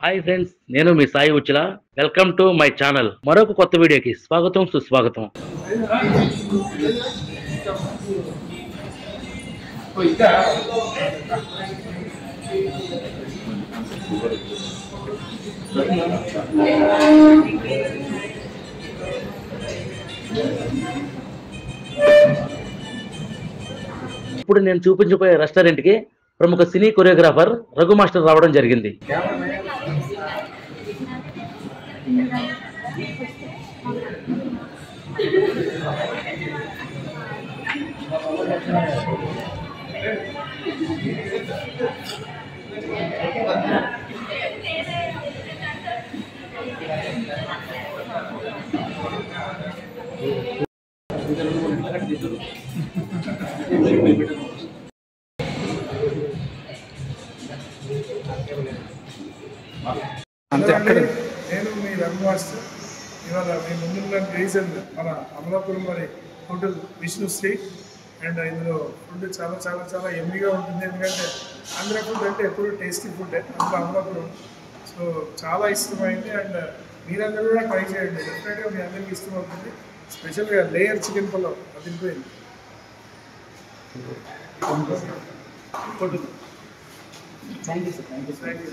Hi friends, నేను మీ Sai Uchchula. Welcome to my channel. మరొక కొత్త వీడియోకి స్వాగతం, సుస్వాగతం. ఇప్పుడు నేను చూపించబోయే రెస్టారెంట్ కి ప్రముఖ సినీ కొరియోగ్రాఫర్ రఘు మాస్టర్ రావడం జరిగింది. నేను మీ రఘు మాస్టర్. ఇవాళ మీ ముందున్న రీజన్ మన అమలాపురం మరి హోటల్ విష్ణుశ్రీ. అండ్ ఇందులో ఫుడ్ చాలా చాలా చాలా ఎమ్మీగా ఉంటుంది. ఎందుకంటే ఆంధ్ర ఫుడ్ అంటే ఎప్పుడు టేస్టీ ఫుడ్, అందులో అమలాపురం సో చాలా ఇష్టమైంది. అండ్ మీరందరూ కూడా ట్రై చేయండి, డెఫినెట్గా మీ అందరికీ ఇష్టమవుతుంది. స్పెషల్గా లేయర్ చికెన్ పలావ్ అది తింటుంది. Thank you sir. Thank you.